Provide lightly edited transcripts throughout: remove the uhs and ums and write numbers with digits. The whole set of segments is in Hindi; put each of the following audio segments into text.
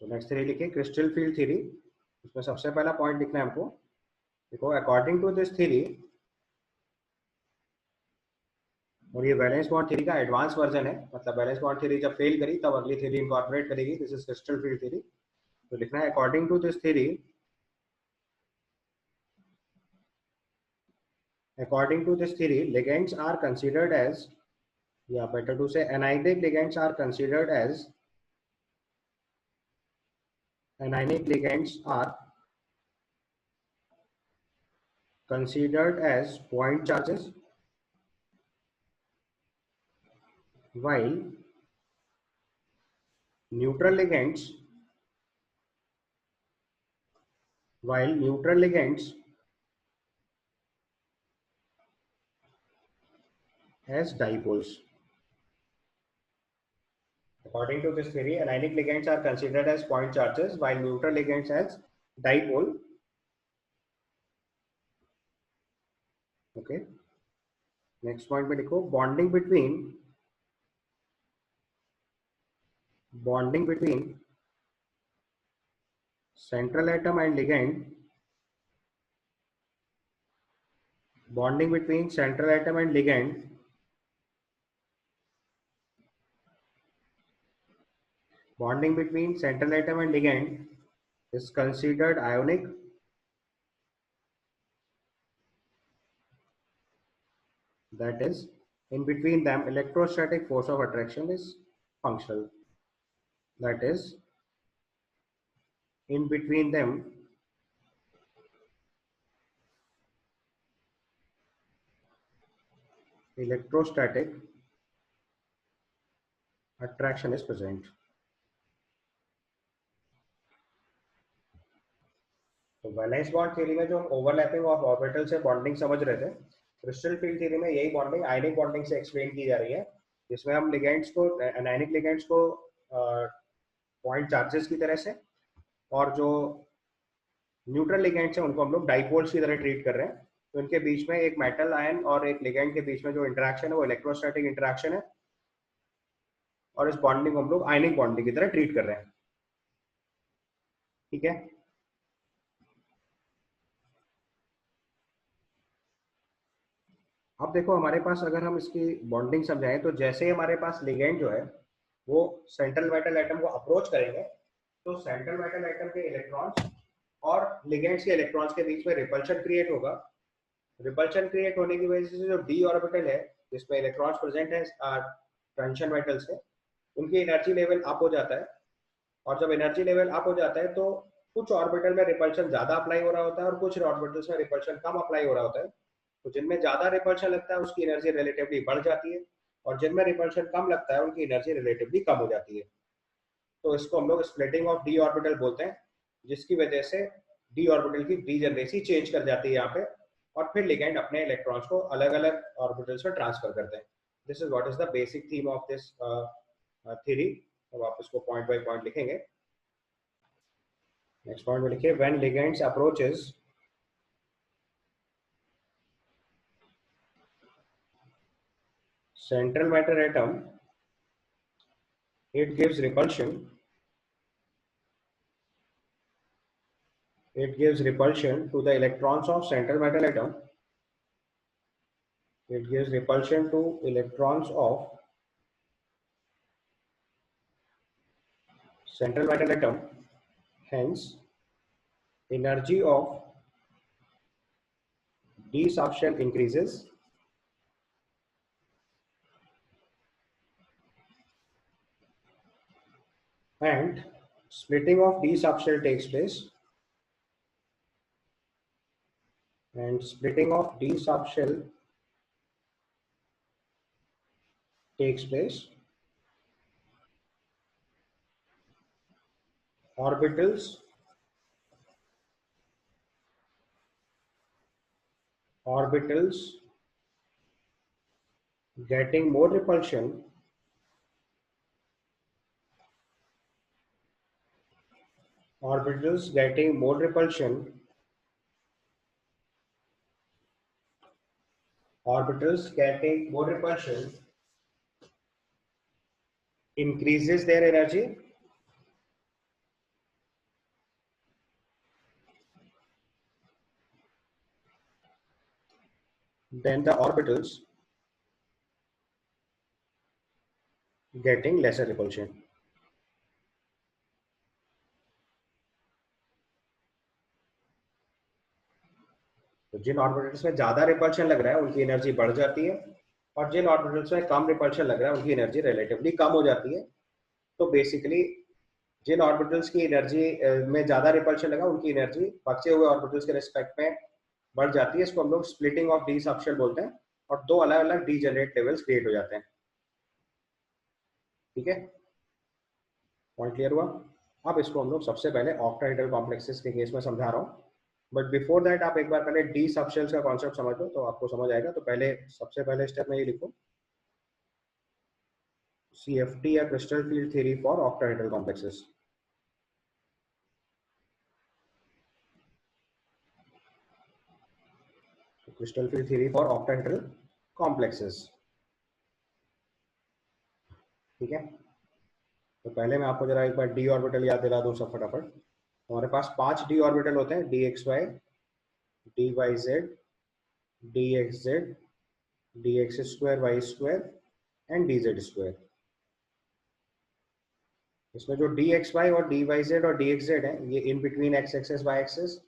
सो नेक्स्ट थ्योरी लिखिए क्रिस्टल फील्ड थ्योरी। उसमें सबसे पहला पॉइंट लिखना है हमको। देखो अकॉर्डिंग टू दिस थ्योरी, और ये वैलेंस बॉन्ड थ्योरी का एडवांस वर्जन है, मतलब वैलेंस बॉन्ड थ्योरी जब फेल करी तब अगली थ्योरी इंकॉर्पोरेट करेगी। This is crystal field theory. तो लिखना है according to this theory, according to this theory, ligands are considered as, yeah, better to say anionic ligands are considered as, anionic ligands are considered as point charges, while neutral ligands, as dipoles. According to this theory, anionic ligands are considered as point charges, while neutral ligands as dipole. Okay. Next point में लिखो bonding between central atom and ligand, bonding between central atom and ligand is considered ionic. That is, in between them electrostatic force of attraction is functional. That is, in between them electrostatic attraction is present. तो वैलेंस बॉन्ड थ्योरी में जो हम ओवरलैपिंग ऑफ ऑर्बिटल से बॉन्डिंग समझ रहे थे, क्रिस्टल फील्ड थ्योरी में यही बॉन्डिंग आयनिक बॉन्डिंग से एक्सप्लेन की जा रही है, जिसमें हम लिगेंड्स को, एनायनिक लिगेंड्स को पॉइंट चार्जेस की तरह से, और जो न्यूट्रल लिगेंड्स हैं उनको हम लोग डाइपोल्स की तरह ट्रीट कर रहे हैं। तो इनके बीच में एक मेटल आयन और एक लिगेंड के बीच में जो इंटरेक्शन है वो इलेक्ट्रोस्टैटिक इंटरेक्शन है, और इस बॉन्डिंग को हम लोग आयनिक बॉन्डिंग की तरह ट्रीट कर रहे हैं। ठीक है। अब देखो हमारे पास अगर हम इसकी बॉन्डिंग समझाएं तो जैसे ही हमारे पास लिगेंड जो है वो सेंट्रल मेटल एटम को अप्रोच करेंगे, तो सेंट्रल मेटल एटम के इलेक्ट्रॉन्स और लिगेंड्स के इलेक्ट्रॉन्स के बीच में रिपल्शन क्रिएट होगा। रिपल्शन क्रिएट होने की वजह से जो डी ऑर्बिटल है जिसमें इलेक्ट्रॉन्स प्रेजेंट है ट्रांजिशन मेटल्स के, उनकी एनर्जी लेवल अप हो जाता है। और जब एनर्जी लेवल अप हो जाता है तो कुछ ऑर्बिटल में रिपल्शन ज्यादा अप्लाई हो रहा होता है और कुछ ऑर्बिटल्स में रिपल्शन कम अप्लाई हो रहा होता है। तो जिनमें ज्यादा रिपल्शन लगता है उसकी एनर्जी रिलेटिवली बढ़ जाती है, और जिनमें रिपल्शन कम लगता है उनकी एनर्जी रिलेटिवली कम हो जाती है। तो इसको हम लोग स्प्लिटिंग ऑफ डी ऑर्बिटल बोलते हैं, जिसकी वजह से डी ऑर्बिटल की डीजनरेसी चेंज कर जाती है यहाँ पे, और फिर लिगेंड अपने इलेक्ट्रॉन्स को अलग अलग ऑर्बिटल्स में ट्रांसफर करते हैं। This is what is the basic theme of this theory. अब आप इसको पॉइंट बाय पॉइंट लिखेंगे। नेक्स्ट पॉइंट में लिखिए when ligands approaches central matter atom, it gives repulsion. It gives repulsion to the electrons of central metal atom. It gives repulsion to electrons of central metal atom. Hence, energy of d subshell increases and splitting of d subshell takes place. And splitting of d subshell takes place. Orbitals getting more repulsion orbitals getting more repulsion increases their energy then the orbitals getting lesser repulsion. तो जिन ऑर्बिटल्स में ज्यादा रिपल्शन लग रहा है उनकी एनर्जी बढ़ जाती है, और जिन ऑर्बिटल्स में कम रिपल्शन लग रहा है उनकी एनर्जी रिलेटिवली कम हो जाती है। तो बेसिकली जिन ऑर्बिटल्स की एनर्जी में ज्यादा रिपल्शन लगा उनकी एनर्जी बचे हुए ऑर्बिटल्स के रिस्पेक्ट में बढ़ जाती है। इसको हम लोग स्प्लिटिंग ऑफ डी सबशेल बोलते हैं, और दो अलग अलग डीजेनरेट लेवल्स क्रिएट हो जाते हैं। ठीक है, पॉइंट क्लियर हुआ? अब इसको हम लोग सबसे पहले ऑक्टाहेड्रल कॉम्प्लेक्सेस के केस में समझा रहा हूँ, बट बिफोर दैट आप एक बार पहले डी सबशेल्स का कॉन्सेप्ट समझ लो तो आपको समझ आएगा। तो पहले सबसे पहले स्टेप में ये लिखो, CFT या crystal field theory for octahedral complexes. Crystal field theory for octahedral complexes. ठीक है, तो पहले मैं आपको जरा एक बार डी ऑर्बिटल याद दिला दूं सब फटाफट। हमारे पास 5 डी ऑर्बिटल होते हैं, D X Y, D Y Z, D x Z, D x square Y square and D Z square. इसमें जो डी एक्स वाई और डी वाई जेड और डी एक्स जेड है ये in between x axis Y axes.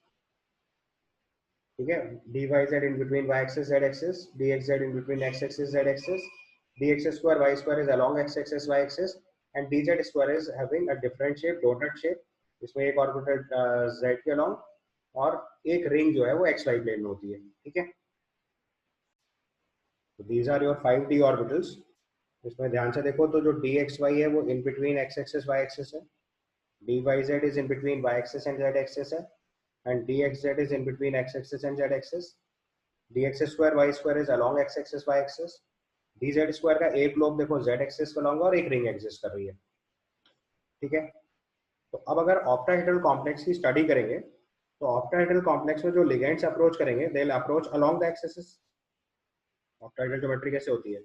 ठीक है, D Y Z in between Y axes Z access, D x Z in between x axes Z access, D x square Y square is along x axis Y access, and D Z square is having a different shape, donut shape. इसमें एक ऑर्बिटल जेड के along और एक रिंग जो है वो एक्स वाई प्लेन में होती है। ठीक है, तो these are your 5 D orbitals. इसमें ध्यान से देखो तो जो डी एक्स वाई है वो in between x axis Y axis है, D Y z is in between Y access and z axis है, and d x z is in between x axis and z access, D x square Y square is along x axis Y axis, d Z square का एक लोब देखो जेड एक्सेस के along और एक रिंग एग्जिस्ट कर रही है। ठीक है, तो अब अगर ऑक्टाहेड्रल कॉम्प्लेक्स की स्टडी करेंगे तो ऑक्टाहेड्रल कॉम्प्लेक्स में जो लिगेंड्स अप्रोच करेंगे they will approach along the axes. Octahedral geometry कैसे होती है,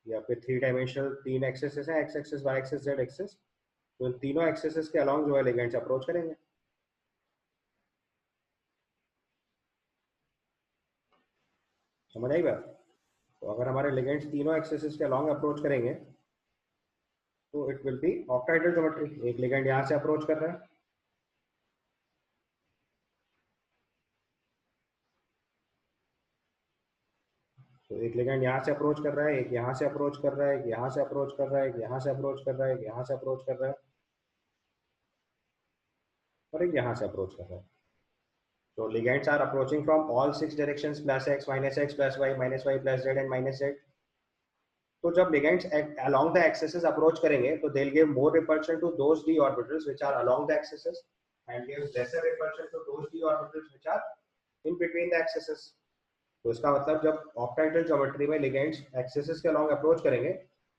या फिर 3 डायमेंशनल 3 एक्सेस है, X axis Y axes Z axes, तो इन तीनों एक्सेस के अलॉन्ग जो है लिगेंड्स अप्रोच करेंगे। समझ आई बात? तो अगर हमारे लिगेंड्स तीनों एक्सेस के अलॉन्ग अप्रोच करेंगे तो it will be octahedral geometry. एक लिगेंड यहाँ से अप्रोच कर रहा है, तो एक लिगेंड यहाँ से अप्रोच कर रहा है, एक यहाँ से अप्रोच कर रहा है, एक यहाँ से अप्रोच कर रहा है, एक यहाँ से अप्रोच कर रहा है, एक यहाँ से अप्रोच कर रहा है, और एक यहाँ से अप्रोच कर रहा है। So ligands are approaching from all 6 directions, plus x minus x plus y minus y plus z and minus z. तो जब ligands along the axes approach करेंगे तो they'll give more repulsion to those d orbitals which are along the axes and give lesser repulsion to those d orbitals which are in between the axes. तो इसका मतलब जब ऑक्टाहेड्रल ज्योमेट्री में लिगेंड्स एक्सेस के अलॉन्ग अप्रोच करेंगे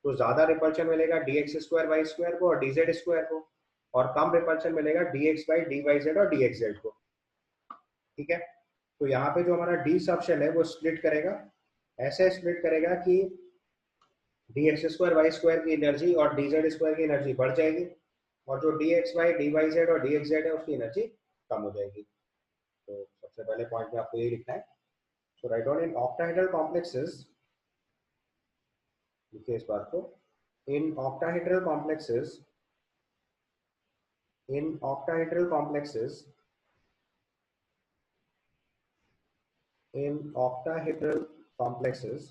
तो ज्यादा रिपल्शन मिलेगा D x square Y square को और डी जेड स्क्वायर को, और कम रिपल्शन मिलेगा D X Y D Y Z और डी एक्स जेड को। ठीक है, तो यहाँ पे जो हमारा डी सबशेल है वो स्प्लिट करेगा, ऐसे स्प्लिट करेगा कि D x square Y square की एनर्जी और डी जेड स्क्वायर की एनर्जी बढ़ जाएगी, और जो D X Y D Y Z और डी एक्स जेड है उसकी एनर्जी कम हो जाएगी। तो सबसे पहले पॉइंट में आपको यही लिखना है। So write on in octahedral complexes, लिखिए इस बात को, in octahedral complexes, in octahedral complexes, in octahedral complexes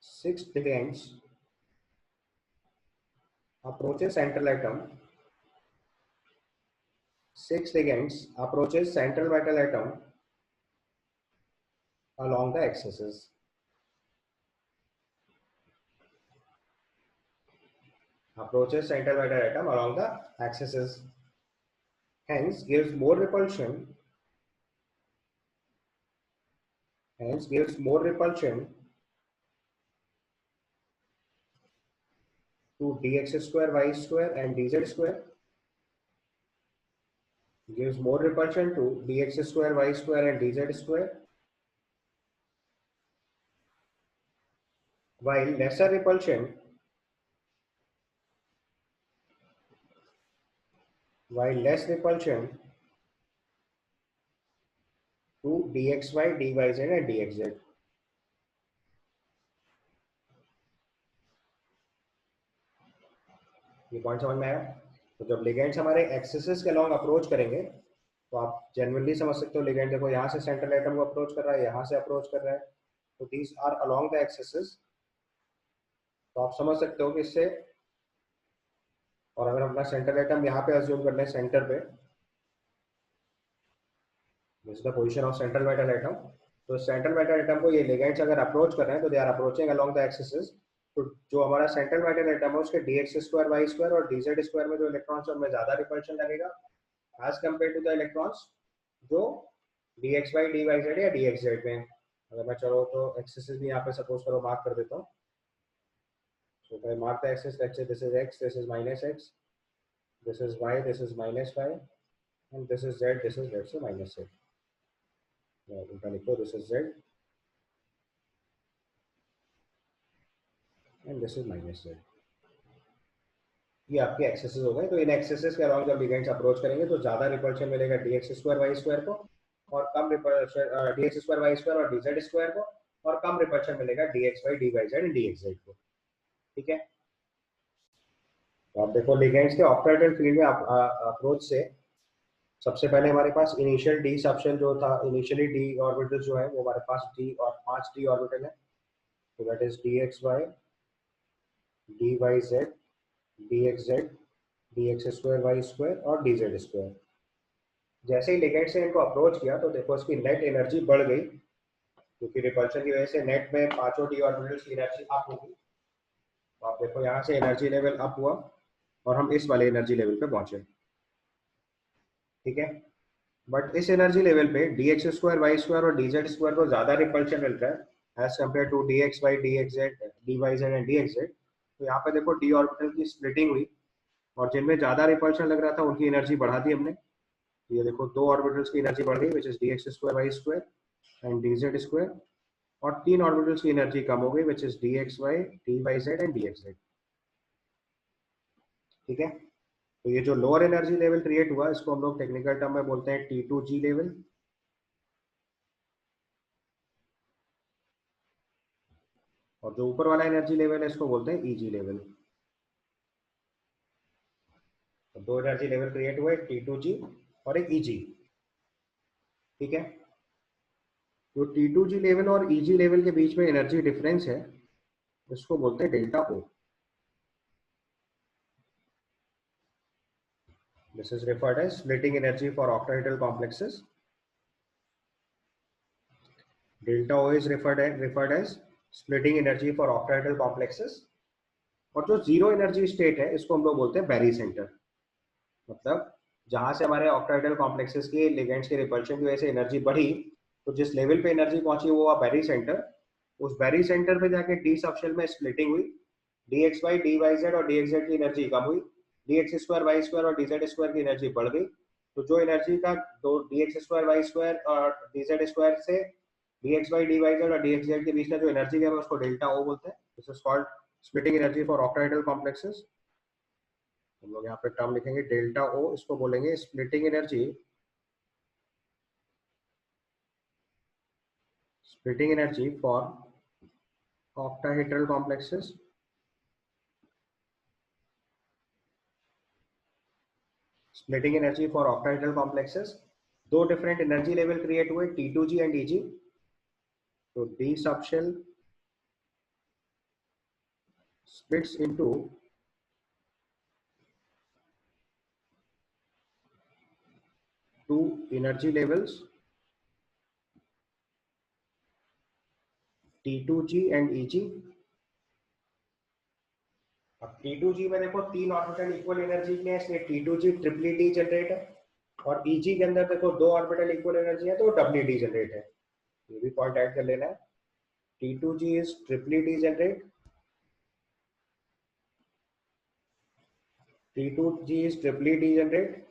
6 ligands approaches central atom, 6 ligands approaches central metal atom along the axes, approaches central metal atom along the axes, hence gives more repulsion, hence gives more repulsion to dx square y square and dz square, gives more repulsion to dx square y square and dz square, while lesser repulsion, while less repulsion to dxy, dyz and dxz। ये पॉइंट समझ में आया? तो जब लिगेंड्स हमारे एक्सिस के अलॉन्ग अप्रोच करेंगे तो आप जनरली समझ सकते हो, लिगेंड देखो यहाँ से सेंट्रल एटम को अप्रोच कर रहा है, यहाँ से अप्रोच कर रहा है, तो these are along the axis. तो आप समझ सकते हो कि इससे, और अगर अपना सेंट्रल एटम यहाँ पे अज्यूम कर लें सेंटर पे, this is the position of central metal atom, तो सेंट्रल मेटल एटम को ये लिगेंड्स अगर अप्रोच कर रहे हैं तो they are approaching along the axis. तो जो हमारा सेंट्रल मेटल एटम है उसके dx स्क्वायर वाई स्क्वायर और dz स्क्वायर में जो इलेक्ट्रॉन्स है उनमें ज्यादा रिपल्शन लगेगा as compared to the electrons जो dxy dyz या dxz में। अगर मैं चलो तो एक्सिस भी यहाँ पे सपोज करो मार्क कर देता हूँ। So if I mark the axis, let's say this is x, this is minus x, this is y, this is minus y, and this is z, this is let's say minus z. This is z, and this is minus z. ये आपके एक्सेसेस हो गए। तो इन एक्सेसेस के अलॉन्ग जब लिगेंड्स अप्रोच करेंगे तो ज्यादा रिपल्शन मिलेगा dx स्क्वायर वाई स्क्वायर को, और कम repulsion dx square Y square और dz स्क्वायर को, और कम रिपल्शन मिलेगा dxy dyz एंड dxz को। ठीक है, तो आप देखो लिगेंड्स के ऑक्टाहेड्रल फील्ड में अप्रोच से सबसे पहले हमारे पास इनिशियल डी सबशेल जो था, इनिशियली डी ऑर्बिटल जो है वो हमारे पास डी और 5 डी ऑर्बिटल है। तो that is dxy, dyz, dxz, dx square Y square और dz स्क्वायर। जैसे ही लिगेंड से इनको अप्रोच किया तो देखो इसकी नेट एनर्जी बढ़ गई, क्योंकि रिपल्शन की वजह से नेट में पांचों डी ऑर्बिटल्स की एनर्जी अप होगी। तो आप देखो यहाँ से एनर्जी लेवल अप हुआ और हम इस वाले एनर्जी लेवल पे पहुंचे। ठीक है, बट इस एनर्जी लेवल पे dx स्क्वायर वाई स्क्वायर और dz स्क्वायर को ज्यादा रिपल्शन मिल रहा है as compared to dxy, dxz, dyz and dxz। तो यहाँ पे देखो डी ऑर्बिटल की स्प्लिटिंग हुई, और जिनमें ज्यादा रिपल्शन लग रहा था उनकी एनर्जी बढ़ा दी हमने। ये देखो दो ऑर्बिटल्स की एनर्जी बढ़ गई which is dx square Y square and dz square, और तीन ऑर्बिटल्स की एनर्जी कम हो गई which is dxy, dyz and dxz। ठीक है, तो ये जो लोअर एनर्जी लेवल क्रिएट हुआ इसको हम लोग टेक्निकल टर्म में बोलते हैं T2G लेवल, और जो ऊपर वाला एनर्जी लेवल है इसको बोलते हैं EG लेवल। तो दो एनर्जी लेवल क्रिएट हुए, T2G और एक EG। ठीक है, तो T2G लेवल और EG लेवल के बीच में एनर्जी डिफरेंस है, इसको बोलते हैं delta O। This is referred as splitting energy for octahedral complexes. Delta O is referred as splitting energy for octahedral complexes. और जो जीरो एनर्जी स्टेट है इसको हम लोग बोलते हैं बैरी सेंटर। मतलब जहां से हमारे ऑक्टाहेड्रल कॉम्प्लेक्सेस के लिगेंड्स के रिपल्शन की वजह से एनर्जी बढ़ी, तो जिस लेवल पे एनर्जी पहुंची वो हुआ बैरी सेंटर। उस बैरी सेंटर पे जाके डी सबशेल में स्प्लिटिंग हुई, dxy, dyz और dxz की एनर्जी कम हुई, dx स्क्वायर वाई स्क्वायर और dz स्क्वायर की एनर्जी बढ़ गई। तो जो एनर्जी का दो dx स्क्वायर वाई स्क्वायर और dz स्क्वायर से dxy, dyz और dxz के बीच में जो एनर्जी है उसको डेल्टा O बोलते हैं। This is called splitting energy for octahedral complexes. हम लोग यहाँ पे टर्म लिखेंगे डेल्टा O, इसको बोलेंगे splitting energy, splitting energy for octahedral complexes। Splitting energy for octahedral complexes, दो डिफरेंट एनर्जी लेवल क्रिएट हुए T2G एंड EG। तो D subshell splits into two energy levels T2G and EG। अब T2G में देखो तीन ऑर्बिटल इक्वल एनर्जी के हैं, इसलिए T2G ट्रिपली डी जनरेट है, और EG के अंदर देखो दो ऑर्बिटल इक्वल एनर्जी है तो डबली डी जनरेट है। ये भी पॉइंट ऐड कर लेना है, T2G is triply D generate, T2G is triply D generate।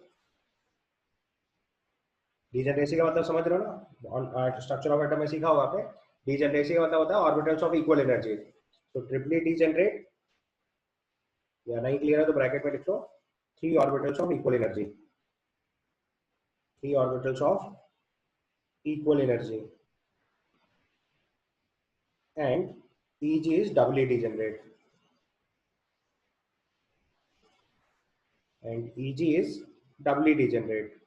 Degeneracy का मतलब समझ रहे हो ना, स्ट्रक्चर ऑफ एटम में सीखा होगा आपने। डीजनरेसी का मतलब होता है ऑर्बिटल्स ऑफ इक्वल एनर्जी। तो ट्रिपली डी जनरेट, या नहीं क्लियर है तो ब्रैकेट में लिख लो, three orbitals of equal energy, three orbitals of equal energy, and Eg is doubly degenerate, and Eg is doubly degenerate.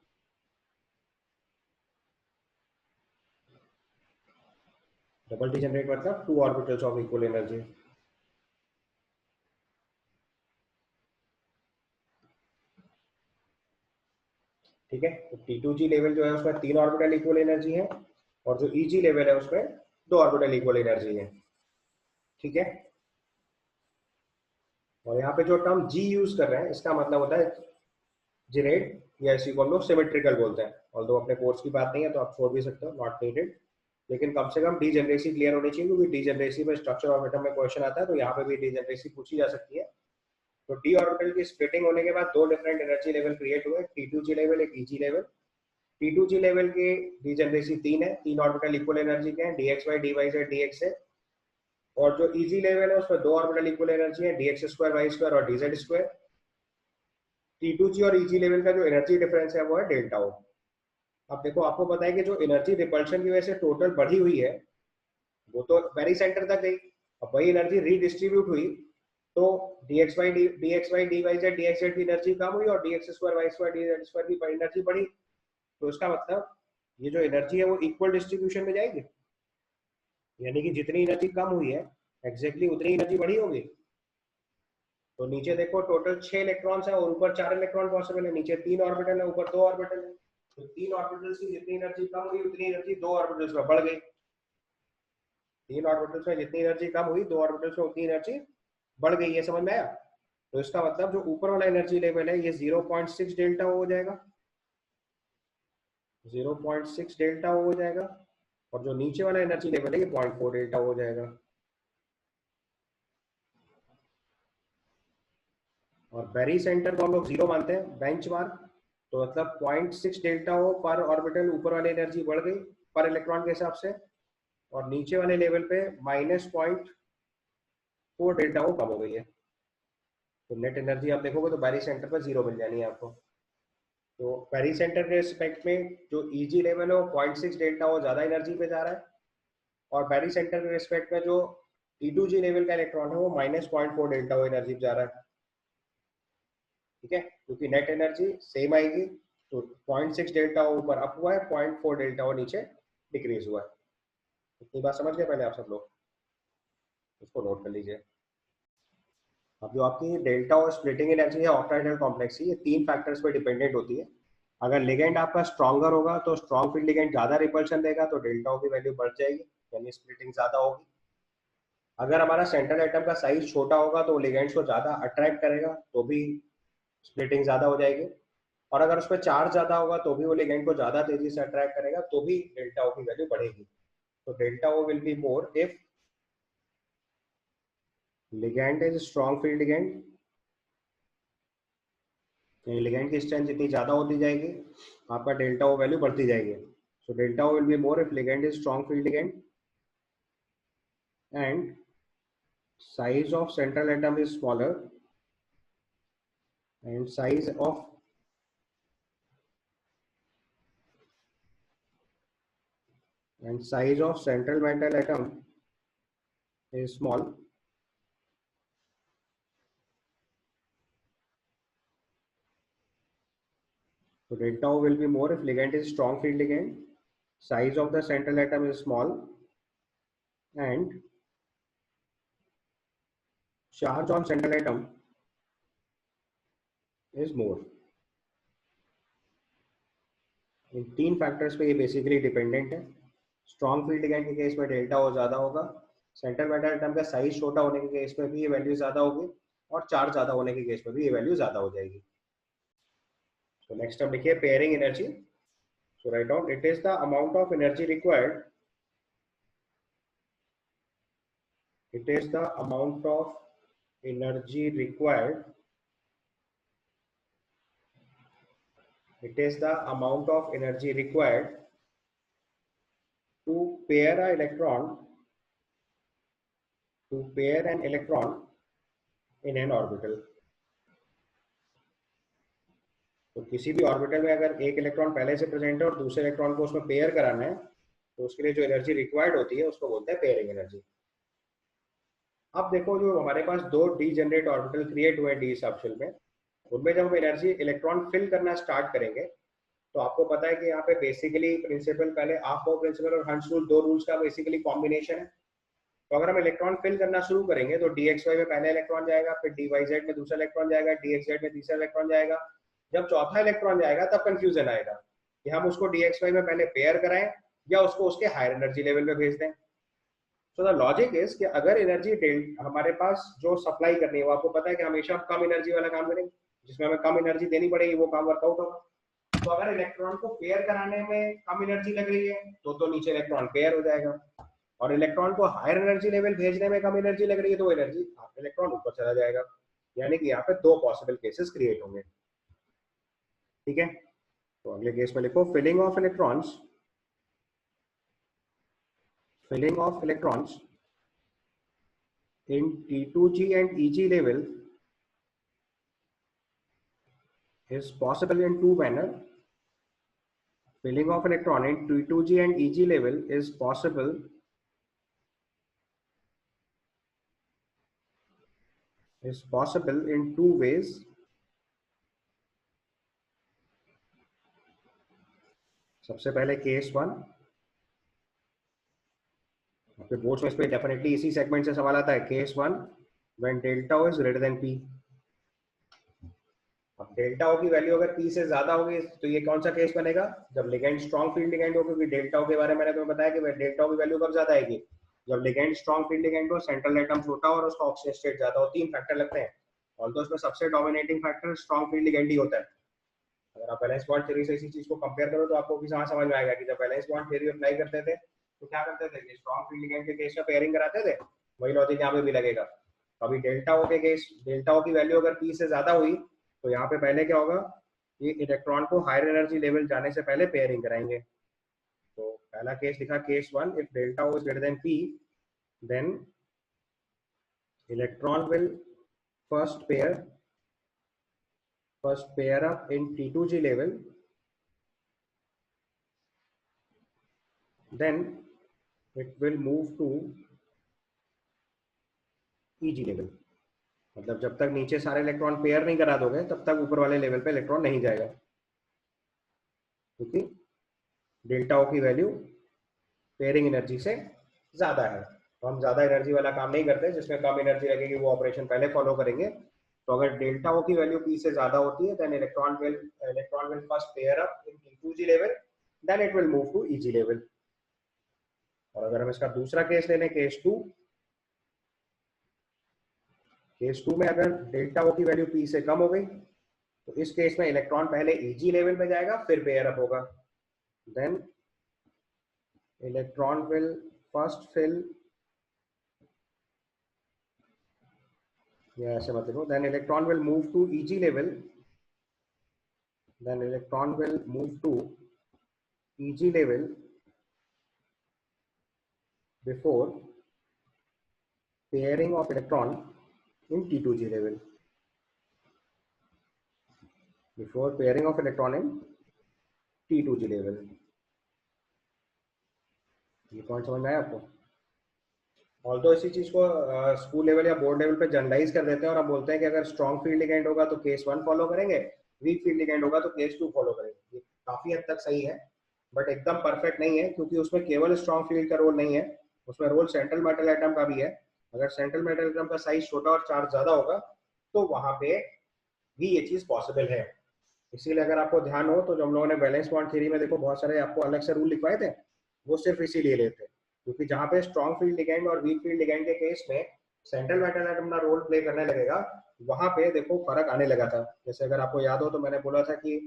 Double degenerate मतलब two orbitals of equal energy. ठीक है, तो T2G लेवल जो है उसमें 3 ऑर्बिटल इक्वल एनर्जी है, और जो Eg लेवल है उसमें 2 ऑर्बिटल इक्वल एनर्जी है. ठीक है, और यहाँ पे जो टर्म G यूज कर रहे हैं इसका मतलब होता है जिरेट, या इसी को हम लोग सिमेट्रिकल बोलते हैं. ऑल्दो अपने कोर्स की बात नहीं है तो आप छोड़ भी सकते हो, नॉट नीडेड. लेकिन कम से कम डीजेनरेसी क्लियर होनी चाहिए, क्योंकि डीजेनरेसी में स्ट्रक्चर ऑफ एटम में क्वेश्चन आता है, तो यहाँ पे भी डीजेनरेसी पूछी जा सकती है. तो डी ऑर्बिटल की स्प्लिटिंग होने के बाद दो डिफरेंट एनर्जी लेवल क्रिएट हुए, T2G लेवल, एक Eg लेवल. T2G लेवल की डीजेनरेसी 3 है, 3 ऑर्बिटल इक्वल एनर्जी के हैं, dxy dy z dx है. और जो Eg लेवल है उसमें 2 ऑर्बिटल इक्वल एनर्जी है, dx स्क्वायर y स्क्वायर और dz स्क्वायर. T2G और Eg लेवल का जो एनर्जी डिफरेंस है वो है डेल्टा O. अब देखो, आपको पता है कि जो एनर्जी रिपल्शन की वजह से टोटल बढ़ी हुई है वो तो वेरी सेंटर तक गई. अब वही एनर्जी रीडिस्ट्रीब्यूट हुई तो dxy dyz dxz की एनर्जी कम हुई, और dx square y square dz square की एनर्जी बढ़ी. तो इसका मतलब ये जो एनर्जी है वो इक्वल डिस्ट्रीब्यूशन में जाएगी, यानी कि जितनी एनर्जी कम हुई है एग्जैक्टली उतनी एनर्जी बढ़ी होगी. तो नीचे देखो, टोटल 6 इलेक्ट्रॉन्स है और ऊपर 4 इलेक्ट्रॉन पॉसिबल है. नीचे 3 ऑर्बिटल है, ऊपर 2 ऑर्बिटल है. तो 3 ऑर्बिटल्स की जितनी एनर्जी कम हुई उतनी एनर्जी 2 ऑर्बिटल्स में बढ़ गई. 3 ऑर्बिटल्स में जितनी एनर्जी कम हुई 2 ऑर्बिटल्स में उतनी एनर्जी बढ़ गई. ये समझ में आया? तो इसका मतलब जो ऊपर वाला एनर्जी लेवल है ये 0.6 डेल्टा हो जाएगा, 0.6 डेल्टा हो जाएगा. और जो नीचे वाला एनर्जी लेवल है ये 0.4 डेल्टा हो जाएगा. और बेरी सेंटर को हम लोग 0 मानते हैं, बेंच मार्क. तो मतलब 0.6 डेल्टा हो पर ऑर्बिटल, ऊपर वाली एनर्जी बढ़ गई पर इलेक्ट्रॉन के हिसाब से, और नीचे वाले लेवल पे -0.4 डेल्टा हो कम हो गई है. तो नेट एनर्जी आप देखोगे तो बेरी सेंटर पर 0 मिल जानी है आपको. तो बेरी सेंटर के रिस्पेक्ट में जो Eg लेवल है वो 0.6 डेल्टा हो ज्यादा एनर्जी पे जा रहा है, और बेरी सेंटर के रिस्पेक्ट में जो T2G लेवल का इलेक्ट्रॉन है वो -0.4 डेल्टा हो एनर्जी पे जा रहा है. ठीक है, क्योंकि नेट एनर्जी सेम आएगी. तो 0.6 डेल्टा ओ ऊपर अप हुआ है, 0.4 डेल्टा ओ नीचे डिक्रीज हुआ है. इतनी बात समझ गए पहले आप सब लोग? इसको नोट कर लीजिए. अब जो आपकी डेल्टा और स्प्लिटिंग एनर्जी है ऑक्टाहेड्रल कॉम्प्लेक्स की, ये 3 फैक्टर्स पे डिपेंडेंट होती है. अगर लिगेंड आपका स्ट्रॉन्गर होगा तो स्ट्रॉन्ग फील्ड लिगेंड ज्यादा रिपल्शन देगा, तो डेल्टा ओ की वैल्यू बढ़ जाएगी, यानी स्प्लिटिंग ज्यादा होगी. अगर हमारा सेंट्रल एटम का साइज छोटा होगा तो लिगेंड्स को ज्यादा अट्रैक्ट करेगा, तो भी स्प्लिटिंग ज्यादा हो जाएगी. और अगर उसमें चार्ज ज्यादा होगा तो भी वो लिगेंड को ज्यादा तेजी से अट्रैक्ट करेगा, तो भी डेल्टा ओ की वैल्यू बढ़ेगी. तो delta o will be more if ligand is strong field ligand. Ligand की स्ट्रेंथ जितनी ज्यादा होती जाएगी आपका डेल्टा ओ वैल्यू बढ़ती जाएगी. So delta o will be more if ligand is strong field ligand, and size of central atom is smaller, and size of central metal atom is small. So delta O will be more if ligand is strong field ligand, size of the central atom is small, and charge on central atom is more. In 3 factors पे ये बेसिकली डिपेंडेंट है. स्ट्रॉन्ग फील्ड लिगेंड के केस में डेल्टा ओ ज्यादा होगा, सेंट्रल मेटल एटम का साइज छोटा होने के केस में भी ये वैल्यू ज्यादा होगी, और चार्ज ज्यादा होने के केस में भी ये वैल्यू ज्यादा हो जाएगी. तो नेक्स्ट अब लिखिए pairing energy. So write down, it is the amount of energy required. It is the amount of energy required. It is the amount of energy required to pair an electron, in an orbital. तो किसी भी ऑर्बिटल में अगर एक इलेक्ट्रॉन पहले से प्रेजेंट है और दूसरे इलेक्ट्रॉन को उसमें पेयर कराना है, तो उसके लिए जो एनर्जी रिक्वायर्ड होती है उसको बोलते हैं पेयरिंग एनर्जी। अब देखो जो हमारे पास दो डीजेनरेट ऑर्बिटल क्रिएट हुए डी सबशेल में, उनमें जब हम एनर्जी इलेक्ट्रॉन फिल करना स्टार्ट करेंगे, तो आपको पता है कि यहाँ पे बेसिकली प्रिंसिपल पहले ऑफ-बाउ प्रिंसिपल और हंस रूल, दो रूल्स का बेसिकली कॉम्बिनेशन है। तो अगर हम इलेक्ट्रॉन फिल करना शुरू करेंगे तो dxy में पहला इलेक्ट्रॉन जाएगा, फिर dyz में दूसरा इलेक्ट्रॉन जाएगा, dxz में तीसरा इलेक्ट्रॉन जाएगा। जब चौथा इलेक्ट्रॉन जाएगा तब कंफ्यूजन आएगा कि हम उसको dxy में पहले पेयर कराएं या उसको उसके हायर एनर्जी लेवल पे भेज दें। सो द लॉजिक इज कि अगर एनर्जी हमारे पास जो सप्लाई करनी है, वो आपको पता है कि हमेशा कम एनर्जी वाला काम करेंगे, जिसमें हमें कम एनर्जी देनी पड़ेगी वो काम वर्कआउट होगा। तो अगर इलेक्ट्रॉन को पेयर कराने में कम एनर्जी लग रही है तो नीचे इलेक्ट्रॉन पेयर हो जाएगा, और इलेक्ट्रॉन को हायर एनर्जी लेवल भेजने में कम एनर्जी लग रही है तो एनर्जी इलेक्ट्रॉन ऊपर चला जाएगा। यानी कि यहाँ पे दो पॉसिबल केसेस क्रिएट होंगे। ठीक है, तो अगले केस में लिखो filling of electrons, filling of electrons in T2G and EG level is possible in two manner. Filling of electron in T2G and EG level is possible in two ways. सबसे पहले केस वन, आपके बोर्ड्स में इस पे डेफिनेटली इसी सेगमेंट से सवाल आता है। Case one, when delta o is greater than p. अब डेल्टा ओ की वैल्यू अगर पी से ज्यादा होगी तो ये कौन सा केस बनेगा? जब लिगेंड स्ट्रॉन्ग फील्ड लिगेंड हो, क्योंकि डेल्टा ओ के बारे में मैंने तुम्हें बताया कि डेल्टा ओ की वैल्यू कब ज्यादा आएगी? जब लिगेंड स्ट्रॉन्ग फील्ड लिगेंड हो, सेंट्रल एटम छोटा और उसका ऑक्सीजन स्टेट ज्यादा हो। तीन फैक्टर लगते हैं, और तो उसमें सबसे dominating factor strong field ligand ही होता है। अगर आप बैलेंस बॉन्ड थ्योरी से इसी चीज को कंपेयर करो तो आपको भी समझ में आएगा कि जब बैलेंस बॉन्ड थ्योरी अप्लाई करते थे तो क्या करते थे कि स्ट्रॉन्ग फील्ड लिगेंड के केस में पेयरिंग कराते थे। वही लॉजिक यहाँ पे भी लगेगा। अभी डेल्टा ओ के केस, डेल्टा ओ की वैल्यू अगर पी से ज्यादा हुई तो यहाँ पे पहले क्या होगा, ये इलेक्ट्रॉन को हायर एनर्जी लेवल जाने से पहले पेयरिंग कराएंगे। तो पहला केस लिखा case one, if delta o is greater than p then electron will first pair up in T2G level, then it will move to EG level। मतलब जब तक नीचे सारे इलेक्ट्रॉन पेयर नहीं करा दोगे तब तक ऊपर वाले लेवल पे इलेक्ट्रॉन नहीं जाएगा, क्योंकि डेल्टा ओ की वैल्यू पेयरिंग एनर्जी से ज्यादा है। तो हम ज्यादा एनर्जी वाला काम नहीं करते, जिसमें कम एनर्जी लगेगी वो ऑपरेशन पहले फॉलो करेंगे। तो अगर डेल्टा ओ की वैल्यू पी से ज्यादा होती है then electron will first pair up in T2G level, then it will move to EG level. और अगर हम इसका दूसरा केस ले लें, केस टू में अगर डेल्टा ओ की वैल्यू पी से कम हो गई तो इस केस में इलेक्ट्रॉन पहले EG लेवल पे जाएगा फिर पेयर अप होगा। Then electron will first fill, या ऐसे मत लिखो, then electron will move to EG level, then electron will move to EG level before pairing of electron in T2G level, before pairing of electron in T2G level। ये पॉइंट समझ में आया आपको? ऑल्दो इसी चीज को स्कूल लेवल या बोर्ड लेवल पे जनरलाइज कर देते हैं और हम बोलते हैं कि अगर स्ट्रॉन्ग फील्ड लिगेंड होगा तो केस वन फॉलो करेंगे, वीक फील्ड लिगेंड होगा तो केस टू फॉलो करेंगे। ये काफी हद तक सही है, बट एकदम परफेक्ट नहीं है, क्योंकि उसमें केवल स्ट्रॉन्ग फील्ड का रोल नहीं है, उसमें रोल सेंट्रल मेटल एटम का भी है। अगर सेंट्रल मेटल एटम का साइज छोटा और चार्ज ज्यादा होगा तो वहां पे भी ये चीज पॉसिबल है। इसीलिए अगर आपको ध्यान हो तो जो हम लोगों ने बैलेंस बॉन्ड थ्योरी में देखो बहुत सारे आपको अलग से रूल लिखवाए थे, वो सिर्फ इसीलिए लेते, क्योंकि जहां पे स्ट्रॉन्ग फील्ड लिगेंड और वीक फील्ड लिगेंड के केस में सेंट्रल मेटल एटम अपना रोल प्ले करने लगेगा, वहां पे देखो फर्क आने लगा था। जैसे अगर आपको याद हो तो मैंने बोला था कि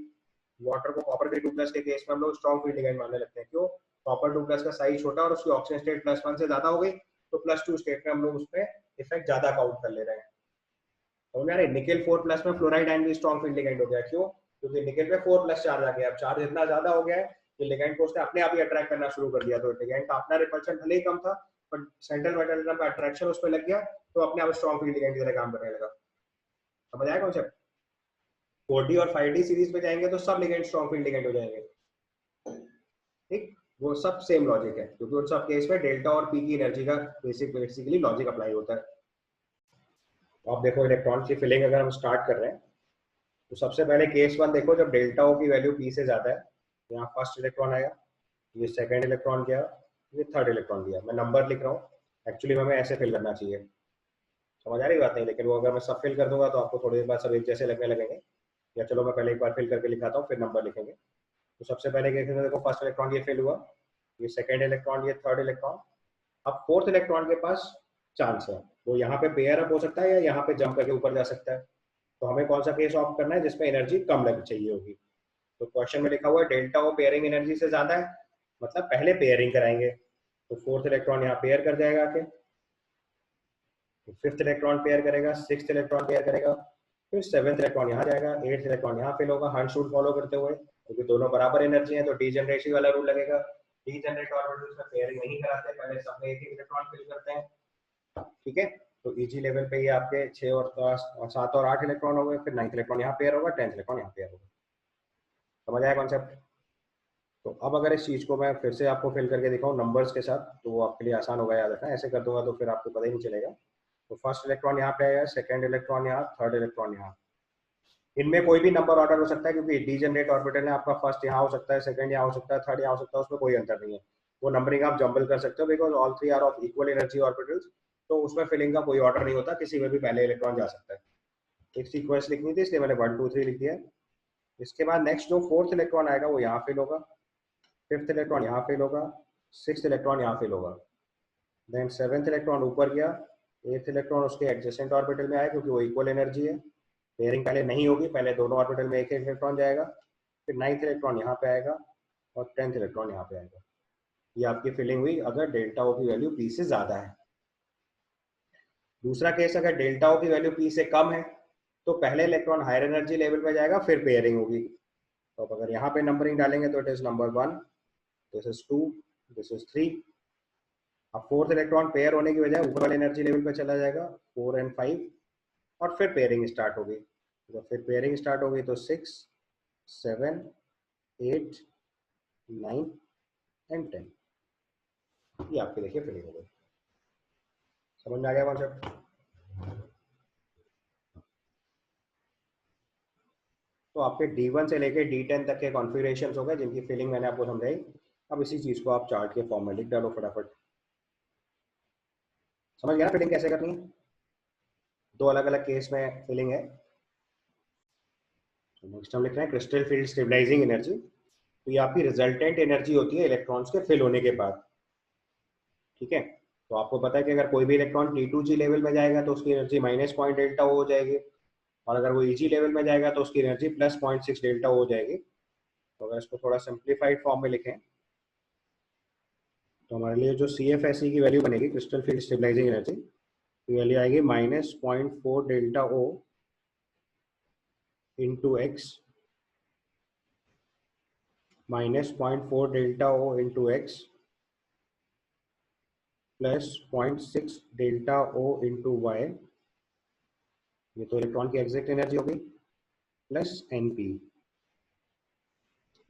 वाटर को कॉपर के 2+ के केस में हम लोग स्ट्रॉन्ग फील्ड लिगेंड मानने लगते हैं। क्यों? कॉपर 2+ का साइज छोटा और उसकी ऑक्सीजन स्टेट +1 से ज्यादा हो गई तो +2 स्टेट में हम लोग उसमें इफेक्ट ज्यादा काउंट कर ले रहे हैं। तो यार निकेल 4+ में फ्लोराइड आयन भी स्ट्रॉन्ग फील्ड लिगेंड हो गया। क्यों? क्योंकि निकेल पे 4+ चार्ज आ गया। अब चार्ज इतना ज्यादा हो गया है कि लिगेंड को उसने अपने आप ही अट्रैक्ट करना शुरू कर दिया। तो लिगेंड का अपना रिपल्शन भले ही कम था, बट सेंट्रल मेटल एटम का अट्रैक्शन उस पर लग गया तो अपने आप स्ट्रॉन्ग फील्ड लिगेंड की तरह काम करने लगा। समझ आया कॉन्सेप्ट? 4D और 5D सीरीज पे जाएंगे तो सब लिगेंड स्ट्रॉन्ग फील्ड लिगेंड हो जाएंगे, ठीक। वो सब सेम लॉजिक है, क्योंकि उन सब केस में डेल्टा और पी की एनर्जी का बेसिकली लॉजिक अप्लाई होता है। तो आप देखो इलेक्ट्रॉन की फिलिंग अगर हम स्टार्ट कर रहे हैं तो सबसे पहले केस वन देखो, जब डेल्टा ओ की वैल्यू पी से ज्यादा है, यहाँ फर्स्ट इलेक्ट्रॉन आएगा, ये सेकंड इलेक्ट्रॉन गया, ये थर्ड इलेक्ट्रॉन गया। मैं नंबर लिख रहा हूँ, एक्चुअली हमें ऐसे फिल करना चाहिए, समझ आ रही बात नहीं, लेकिन वो अगर मैं सब फिल कर दूंगा तो आपको थोड़ी देर बाद सब एक जैसे लगने लगेंगे। या चलो मैं पहले एक बार फिल करके लिखाता हूँ, फिर नंबर लिखेंगे। तो सबसे पहले केस में देखो फर्स्ट इलेक्ट्रॉन ये फिल हुआ, ये सेकंड इलेक्ट्रॉन, ये थर्ड इलेक्ट्रॉन। अब फोर्थ इलेक्ट्रॉन के पास चांस है, वो यहाँ पे पेयर अप हो सकता है या यहाँ पे जंप करके ऊपर जा सकता है। तो हमें कौन सा केस ऑप्ट करना है जिसमें एनर्जी कम लग चाहिए होगी। तो क्वेश्चन में लिखा हुआ है डेल्टा ओ पेयरिंग एनर्जी से ज्यादा है, मतलब पहले पेयरिंग कराएंगे। तो फोर्थ इलेक्ट्रॉन यहाँ पेयर कर जाएगा आके, तो फिफ्थ इलेक्ट्रॉन पेयर करेगा, सिक्स्थ इलेक्ट्रॉन पेयर करेगा, फिर सेवेंथ इलेक्ट्रॉन यहाँ जाएगा, एट्थ इलेक्ट्रॉन यहाँ फिल होगा, हर शूट फॉलो करते हुए, क्योंकि दोनों बराबर एनर्जी है तो डीजनरेसी वाला रूल लगेगा। डीजनरेट ऑर्बिटल्स में पेयरिंग नहीं कराते, पहले सब में एक ही इलेक्ट्रॉन फिल करते हैं, ठीक है। तो इजी लेवल पे ये आपके 6 और 7 और 8 इलेक्ट्रॉन हो गए, फिर 9th इलेक्ट्रॉन यहाँ पेयर होगा, 10th इलेक्ट्रॉन यहाँ पेयर होगा। समझ आया कॉन्सेप्ट। तो अब अगर इस चीज को मैं फिर से आपको फिल करके दिखाऊं नंबर्स के साथ, तो वो आपके लिए आसान होगा याद रखना, ऐसे कर दूंगा तो फिर आपको पता ही नहीं चलेगा। तो फर्स्ट इलेक्ट्रॉन यहाँ पे आएगा, सेकंड इलेक्ट्रॉन यहाँ, थर्ड इलेक्ट्रॉन यहाँ। इनमें कोई भी नंबर ऑर्डर हो सकता है, क्योंकि डीजनरेट ऑर्बिटल है आपका, फर्स्ट यहाँ हो सकता है, सेकंड यहाँ हो सकता है, थर्ड यहाँ हो सकता है, उसमें कोई अंतर नहीं है। वो नंबरिंग आप जंबल कर सकते हो, because all three are of equal energy orbitals. तो उसमें फिलिंग का कोई ऑर्डर नहीं होता, किसी में भी पहले इलेक्ट्रॉन जा सकता है। एक सीक्वेंस लिखनी थी इसलिए मैंने 1 2 3 लिख दिया। इसके बाद नेक्स्ट जो फोर्थ इलेक्ट्रॉन आएगा वो यहाँ फिल होगा, फिफ्थ इलेक्ट्रॉन यहाँ फिल होगा, सिक्स्थ इलेक्ट्रॉन यहाँ फिल होगा, देन सेवेंथ इलेक्ट्रॉन ऊपर गया, एथ इलेक्ट्रॉन उसके एडजेसेंट ऑर्बिटल में आया, क्योंकि वो इक्वल एनर्जी है। पेयरिंग पहले नहीं होगी, पहले दोनों ऑर्बिटल में एक एक इलेक्ट्रॉन जाएगा, फिर 9th इलेक्ट्रॉन यहाँ पे आएगा और 10th इलेक्ट्रॉन यहाँ पे आएगा। ये आपकी फिलिंग हुई अगर डेल्टा ओ की वैल्यू पी से ज्यादा है। दूसरा केस, अगर डेल्टा ओ की वैल्यू पी से कम है तो पहले इलेक्ट्रॉन हायर एनर्जी लेवल पे जाएगा, फिर पेयरिंग होगी। तो अब अगर यहाँ पे नंबरिंग डालेंगे तो it is number 1, this is 2, this is 3। अब फोर्थ इलेक्ट्रॉन पेयर होने की बजाय ऊपर वाले एनर्जी लेवल पे चला जाएगा, 4 एंड 5, और फिर पेयरिंग स्टार्ट होगी। तो फिर पेयरिंग स्टार्ट होगी तो 6 7 8 9 एंड 10। ये आपकी देखिए फिलिंग हो गई। समझ में आ गया कॉन्सेप्ट। तो आपके D1 से लेके D10 तक के कॉन्फ़िगरेशंस हो गए जिनकी फिलिंग मैंने आपको समझाई। अब इसी चीज को आप चार्ट के फॉर्म में लिख डालो फटाफट। समझ गया ना फिलिंग कैसे करनी है। दो अलग अलग केस में फिलिंग है। नेक्स्ट हम लिख रहे हैं क्रिस्टल फील्ड स्टेबलाइजिंग एनर्जी। तो ये आपकी रिजल्टेंट एनर्जी होती है इलेक्ट्रॉन्स के फिल होने के बाद, ठीक है। तो आपको पता है कि अगर कोई भी इलेक्ट्रॉन T2G लेवल में जाएगा तो उसकी एनर्जी माइनस पॉइंट डेल्टा हो जाएगी, और अगर वो EG लेवल में जाएगा तो उसकी एनर्जी प्लस 0.6 डेल्टा हो जाएगी। तो अगर इसको थोड़ा सिंप्लीफाइड फॉर्म में लिखें तो हमारे लिए जो CFSE की वैल्यू बनेगी, क्रिस्टल फील्ड स्टेबलाइजिंग एनर्जी, तो वैल्यू आएगी -0.4 delta O into x, -0.4 delta O into x plus 0.6 delta O into y. ये तो इलेक्ट्रॉन की एग्जैक्ट एनर्जी होगी, प्लस NP।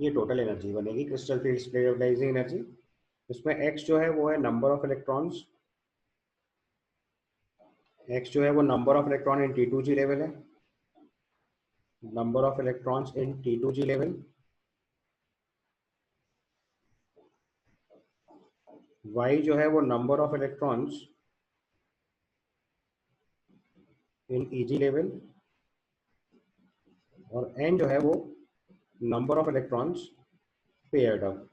ये टोटल एनर्जी बनेगी क्रिस्टल फील्ड स्टेबलाइजिंग एनर्जी। इसमें x जो है वो है नंबर ऑफ इलेक्ट्रॉन्स, x जो है वो number of electron in T2G level है, number of electrons in T2G level. y जो है वो number of electrons in EG level, और n जो है वो number of electrons paired up.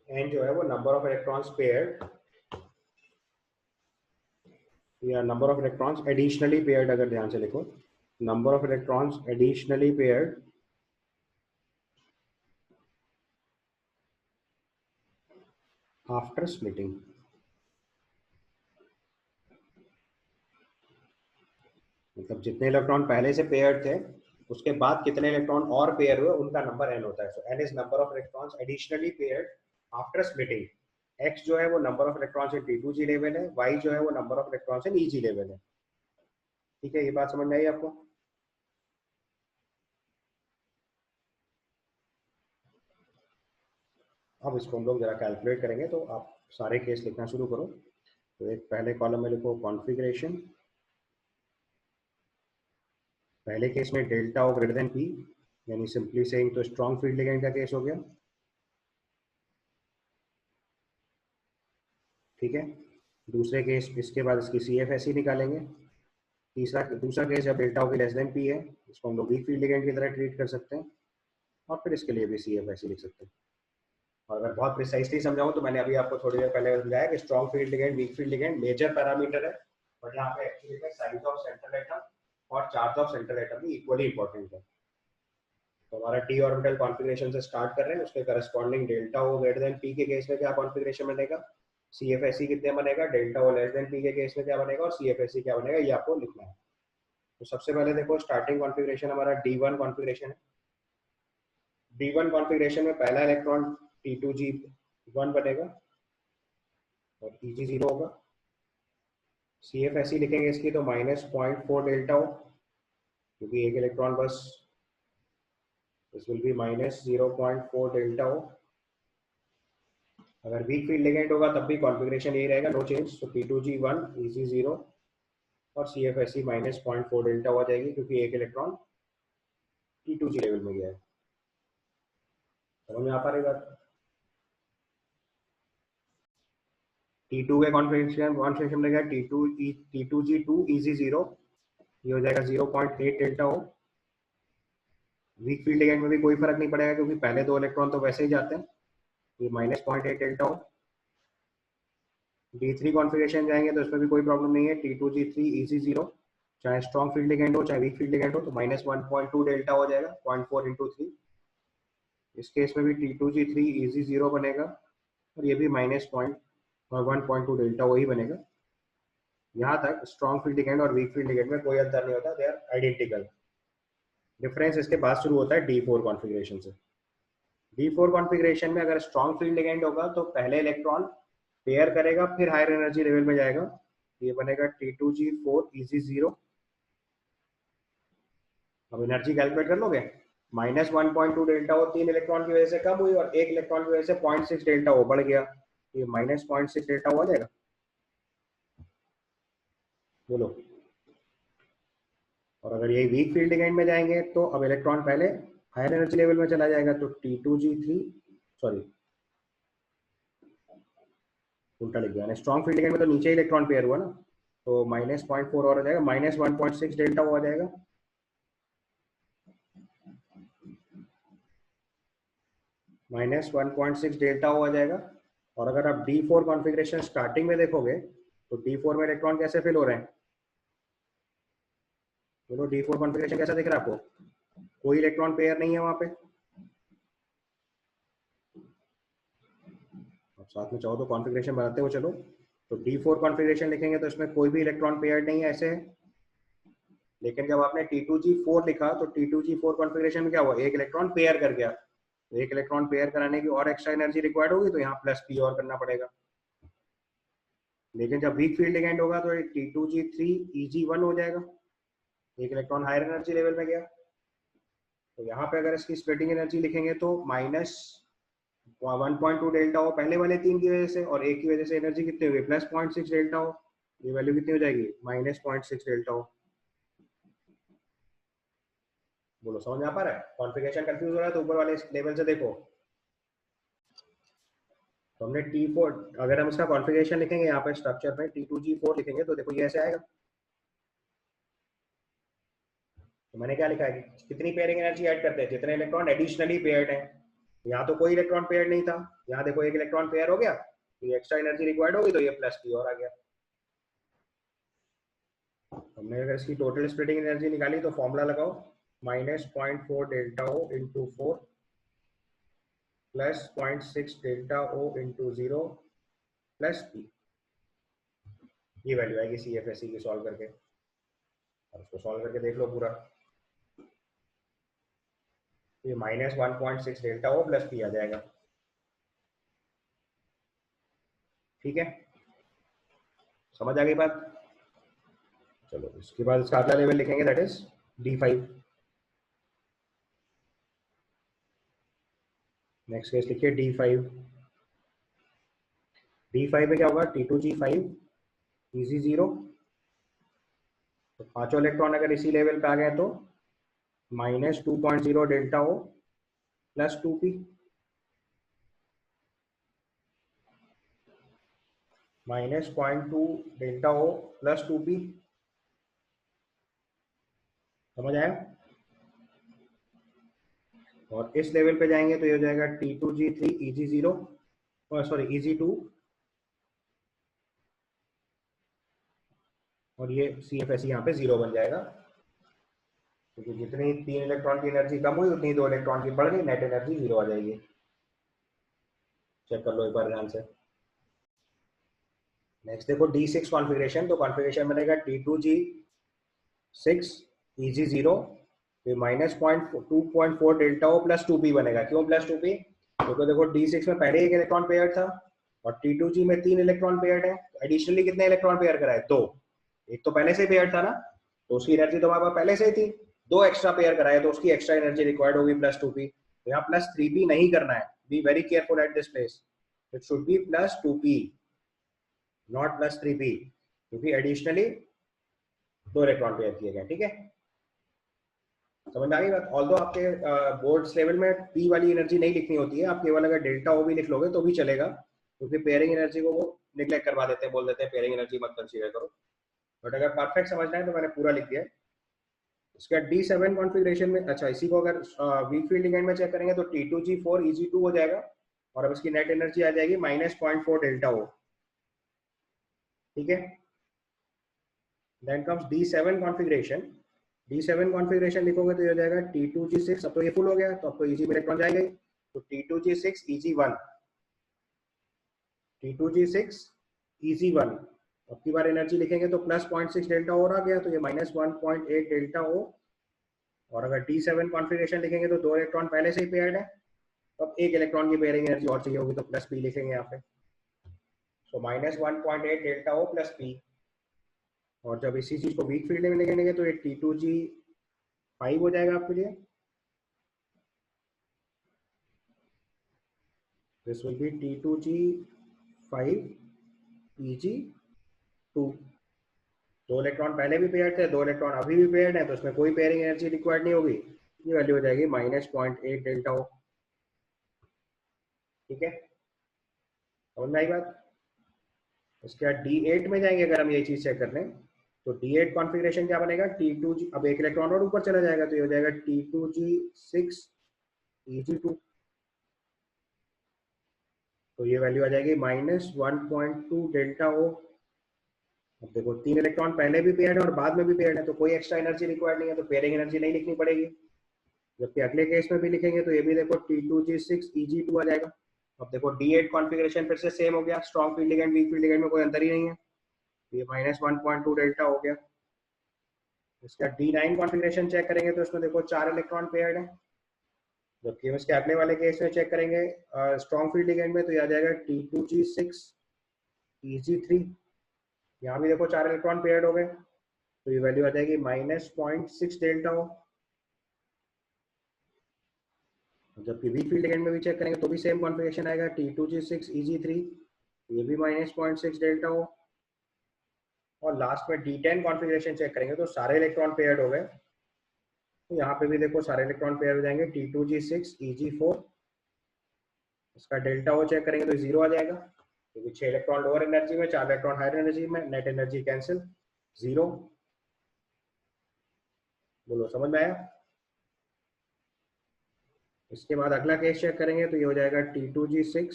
n जो है वो नंबर ऑफ इलेक्ट्रॉन्स पेयर्ड या number of electrons additionally paired, अगर ध्यान से लिखो, number of electrons additionally paired after splitting. मतलब जितने इलेक्ट्रॉन पहले से पेयर्ड थे उसके बाद कितने इलेक्ट्रॉन और पेयर हुए उनका नंबर n होता है। सो n is number of electrons additionally paired after splitting. x जो है वो number of electrons in T2G level है, y जो है वो number of electrons in EG level है, ठीक है, ये बात समझ में आई आपको? अब इसको हम लोग जरा कैलकुलेट करेंगे, तो आप सारे केस लिखना शुरू करो। तो एक पहले कॉलम में लिखो कॉन्फ़िगरेशन। पहले केस में delta o greater than P, यानी सिंपली सेइंग तो स्ट्रॉन्ग फील्ड लिगेंड का केस हो गया। ठीक है, दूसरे केस इसके बाद इसकी सी एफ एस सी निकालेंगे। दूसरा केस जब डेल्टा ओ की लेस देन पी है, इसको हम लोग वीक फील्ड लिगेंड की तरह ट्रीट कर सकते हैं, और फिर इसके लिए भी सी एफ एस सी लिख सकते हैं। और अगर बहुत प्रिसाइसली समझाऊं तो मैंने अभी आपको थोड़ी देर पहले समझाया कि strong field ligand, weak field ligand major parameter है, और यहाँ पे एक्चुअली में साइज ऑफ सेंट्रल एटम और चार्ज ऑफ सेंट्रल एटम भी इक्वली इंपॉर्टेंट है। तो हमारा टी ऑर्बिटल कॉन्फ़िगरेशन से स्टार्ट कर रहे हैं, उसके corresponding delta o greater than p के केस में क्या कॉन्फ़िगरेशन बनेगा, सी एफ एस सी कितने बनेगा, डेल्टा ओ लेस देन पी के केस में क्या बनेगा, और सी एफ एस सी क्या बनेगा, ये आपको लिखना है। तो सबसे पहले देखो स्टार्टिंग कॉन्फ़िगरेशन हमारा D1 कॉन्फ़िगरेशन है। D1 कॉन्फ़िगरेशन में पहला इलेक्ट्रॉन T2G1 बनेगा और Eg0 होगा। सी एफ एस सी लिखेंगे इसकी तो -0.4 डेल्टा हो, क्योंकि एक इलेक्ट्रॉन बस, दिस विल बी -0.4 डेल्टा हो। अगर वीक फील्ड लिगेंड होगा तब भी कॉन्फ़िगरेशन यही रहेगा, नो चेंज। तो T2G1 Eg0 और C F S C -0.4 delta हो जाएगी, क्योंकि एक इलेक्ट्रॉन T2G लेवल में गया है। समझ में आ पा रही बात? T2 के कॉन्फ़िगरेशन में गया T2G2 Eg0, ये हो जाएगा 0.8 डेल्टा हो। वीक फील्ड लिगेंड में भी कोई फर्क नहीं पड़ेगा, क्योंकि पहले दो इलेक्ट्रॉन तो वैसे ही जाते हैं। ये -0.8 डेल्टा हो। D3 कॉन्फ़िगरेशन जाएंगे तो इसमें भी कोई प्रॉब्लम नहीं है, T2G3 Eg0, चाहे स्ट्रॉन्ग फील्ड लिगेंड हो चाहे वीक फील्ड लिगेंड हो, तो -1.2 डेल्टा हो जाएगा, 0.4 इंटू 3। इस केस में भी T2G3 Eg0 बनेगा, और ये भी -1.2 डेल्टा वही बनेगा। यहाँ तक स्ट्रॉन्ग फील्ड लिगेंड और वीक फील्ड लिगेंड में कोई अंतर नहीं होता, दे आर आइडेंटिकल। डिफरेंस इसके बाद शुरू होता है D4 कॉन्फ़िगरेशन से। D4 कॉन्फ़िगरेशन में अगर स्ट्रॉन्ग फील्ड लिगेंड होगा तो पहले इलेक्ट्रॉन पेयर करेगा, फिर हायर एनर्जी लेवल में जाएगा, ये बनेगा T2G4 Eg0। अब एनर्जी कैलकुलेट कर लोगे, -1.2 डेल्टा हो, 3 इलेक्ट्रॉन की वजह से कम हुई, और एक इलेक्ट्रॉन की वजह से 0.6 डेल्टा हो बढ़ गया, ये -0.6 डेल्टा हो जाएगा। बोलो। और अगर ये वीक फील्ड लिगेंड में जाएंगे तो अब इलेक्ट्रॉन पहले हायर एनर्जी लेवल में चला जाएगा, तो T2G3, सॉरी उल्टा लिख दिया, स्ट्रॉन्ग फील्ड लिगेंड में तो नीचे इलेक्ट्रॉन पेयर हुआ ना, तो -0.4 और हो जाएगा, -1.6 डेल्टा हो जाएगा। -1.6 डेल्टा हो जाएगा। और अगर आप D4 कॉन्फ़िगरेशन स्टार्टिंग में देखोगे तो D4 में इलेक्ट्रॉन कैसे फिल हो रहे हैं? बोलो, D4 कॉन्फ़िगरेशन कैसा दिख रहा है आपको? कोई इलेक्ट्रॉन पेयर नहीं है वहां पे। अब साथ में चाहो तो कॉन्फ़िगरेशन बनाते हो चलो। तो D4 कॉन्फ़िगरेशन लिखेंगे तो इसमें कोई भी इलेक्ट्रॉन पेयर नहीं है, ऐसे है। लेकिन जब आपने T2G4 लिखा तो T2G4 कॉन्फ़िगरेशन में क्या हुआ, एक इलेक्ट्रॉन पेयर कर गया। तो एक इलेक्ट्रॉन पेयर कराने की और एक्स्ट्रा एनर्जी रिक्वायर्ड होगी, तो यहाँ +P और करना पड़ेगा। लेकिन जब वीक फील्ड लिगेंड होगा तो T2G3 Eg1 हो जाएगा, एक इलेक्ट्रॉन हायर एनर्जी लेवल में गया। तो यहाँ पे अगर इसकी स्प्लिटिंग एनर्जी लिखेंगे तो -1.2 डेल्टा हो पहले वाले 3 की वजह से, और एक की वजह से एनर्जी कितनी होगी, +0.6 डेल्टा हो। ये वैल्यू कितनी हो जाएगी, -0.6 डेल्टा हो। बोलो, समझ में आ पा रहा है? कॉन्फ़िगरेशन कंफ्यूज हो रहा है तो ऊपर वाले लेवल से देखो। तो हमने T4, अगर हम इसका कॉन्फ़िगरेशन लिखेंगे यहाँ पे स्ट्रक्चर में T2G4 लिखेंगे तो देखो ये ऐसे आएगा। तो मैंने क्या लिखा है कि कितनी पेयरिंग एनर्जी ऐड करते हैं, जितने इलेक्ट्रॉन एडिशनली पेयर्ड हैं। यहाँ तो कोई इलेक्ट्रॉन पेयर नहीं था, यहाँ देखो एक इलेक्ट्रॉन पेयर हो गया, ये एक्स्ट्रा एनर्जी रिक्वायर्ड होगी, तो ये +P और आ गया। हमने अगर इसकी टोटल स्प्लिटिंग एनर्जी निकाली तो फॉर्मूला लगाओ, -0.4 delta O into 4 +0.6 delta O into 0 +P। ये वैल्यू आएगी सी एफ एस सी की सॉल्व करके, और उसको सॉल्व करके देख लो पूरा। ये -1.6 डेल्टा O +P आ जाएगा। ठीक है, समझ आ गई बात? चलो इसके बाद इसका अगला लेवल लिखेंगे, that is D5। Next case लिखिए D5। D5 में क्या होगा, T2G5 EG0। तो पांचों इलेक्ट्रॉन अगर इसी लेवल पे आ गए तो -2.0 delta O plus 2p, -0.2 delta O plus 2p। समझ आया? और इस लेवल पे जाएंगे तो ये हो जाएगा T2G3 EG0, सॉरी EG2, और ये CFSE यहाँ पे 0 बन जाएगा, क्योंकि जितनी 3 इलेक्ट्रॉन की एनर्जी कम हुई उतनी 2 इलेक्ट्रॉन की बढ़ गई, नेट एनर्जी 0 आ जाएगी। चेक कर लो एक बार ध्यान से। नेक्स्ट देखो D6 कॉन्फ़िगरेशन। तो कॉन्फ़िगरेशन बनेगा T2G6 EG0, फिर -2.4 डेल्टा O प्लस 2p बनेगा। क्यों प्लस 2p? क्योंकि देखो D6 में पहले एक इलेक्ट्रॉन पेयर था और T2G में 3 इलेक्ट्रॉन पेयर है। एडिशनली कितने इलेक्ट्रॉन पेयर कराए? 2। एक तो पहले से पेयर था ना, तो उसकी एनर्जी तो हमारे पास पहले से ही थी। 2 एक्स्ट्रा पेयर कराए तो उसकी एक्स्ट्रा एनर्जी रिक्वायर्ड होगी प्लस 2p। तो यहाँ प्लस 3p नहीं करना है, be very careful at this place. It should be plus 2p, not plus 3p, क्योंकि एडिशनली 2 इलेक्ट्रॉन पेयर किए गए। ठीक है, समझ में आ गई बात? ऑल्दो आपके बोर्ड्स लेवल में p वाली एनर्जी नहीं लिखनी होती है, आप केवल अगर डेल्टा O भी लिख लोगे तो भी चलेगा, क्योंकि पेयरिंग एनर्जी को वो निग्लेक्ट करवा देते हैं, बोल देते हैं पेयरिंग एनर्जी मत कंसीडर करो। बट अगर परफेक्ट समझना है तो मैंने पूरा लिख दिया है। इसका D7 कॉन्फ़िगरेशन में, अच्छा इसी को अगर वीक फील्ड लिगेंड में चेक करेंगे तो T2G4 EG2 हो जाएगा, और अब इसकी नेट एनर्जी आ जाएगी -0.4 डेल्टा O। ठीक है, then comes D7 configuration. D7 configuration लिखोगे तो ये हो जाएगा T2G6। अब तो ये फुल हो गया, तो अब तो EG में इलेक्ट्रॉन जाएगा ही, तो T2G6 EG1, T2G6 EG1। अब की बार एनर्जी लिखेंगे तो प्लस 0.6 डेल्टा और आ गया, तो ये -1.8 डेल्टा O। और अगर D7 कॉन्फ़िगरेशन लिखेंगे तो 2 इलेक्ट्रॉन पहले से ही पेयर्ड है, तो अब 1 इलेक्ट्रॉन की पेयरिंग एनर्जी और चाहिए होगी, तो प्लस p लिखेंगे यहाँ पे। सो -1.8 डेल्टा O प्लस p। और जब इसी चीज को वीक फील्ड में लिखेंगे तो ये T2G5 हो जाएगा आपके लिए। This will be T2G5 EG2। 2 electron पहले भी पेयर्ड थे, 2 इलेक्ट्रॉन अभी भी पेयर्ड है, तो उसमें कोई पेयरिंग एनर्जी रिक्वायर्ड नहीं होगी। ये वैल्यू हो जाएगी -0.8 डेल्टा O। ठीक है, समझ में आई बात? उसके बाद D8 में जाएंगे, अगर हम ये चीज चेक कर लें तो D8 कॉन्फ़िगरेशन क्या बनेगा, T2G, अब 1 इलेक्ट्रॉन और ऊपर चला जाएगा, तो ये हो जाएगा T2G6 EG2। तो ये वैल्यू आ जाएगी -1.2 डेल्टा O। अब देखो 3 इलेक्ट्रॉन पहले भी पेयर्ड है और बाद में भी पेयर्ड है, तो कोई एक्स्ट्रा एनर्जी रिक्वायर्ड नहीं है, तो पेयरिंग एनर्जी नहीं लिखनी पड़ेगी। जबकि अगले केस में भी लिखेंगे तो ये भी देखो T2G6 EG2 आ जाएगा। अब देखो D8 कॉन्फ़िगरेशन फिर से सेम हो गया, strong field ligand weak field ligand में कोई अंतर ही नहीं है, ये -1.2 डेल्टा हो गया। इसका D9 कॉन्फ़िगरेशन चेक करेंगे तो इसमें देखो 4 इलेक्ट्रॉन पेयर्ड है, जबकि हम इसके अगले वाले केस में चेक करेंगे स्ट्रॉन्ग फील्ड लिगेंड में, तो ये आ जाएगा T2G6 EG3। यहाँ भी देखो 4 इलेक्ट्रॉन पेयर्ड हो गए, तो ये वैल्यू आ जाएगी -0.6 डेल्टा हो। जबकि वीक फील्ड लिगेंड में भी चेक करेंगे तो भी सेम कॉन्फ़िगरेशन आएगा, T2G6 EG3, ये भी -0.6 डेल्टा हो। और लास्ट में D10 कॉन्फ़िगरेशन चेक करेंगे तो सारे इलेक्ट्रॉन पेयर्ड हो गए, तो यहाँ पे भी देखो सारे इलेक्ट्रॉन पेयर हो जाएंगे, T2G6 EG4। इसका डेल्टा O चेक करेंगे तो 0 आ जाएगा, क्योंकि 6 इलेक्ट्रॉन लोअर एनर्जी में, 4 इलेक्ट्रॉन हायर एनर्जी में, नेट एनर्जी कैंसिल, 0। बोलो समझ में आया? इसके बाद अगला केस चेक करेंगे तो ये हो जाएगा T2G6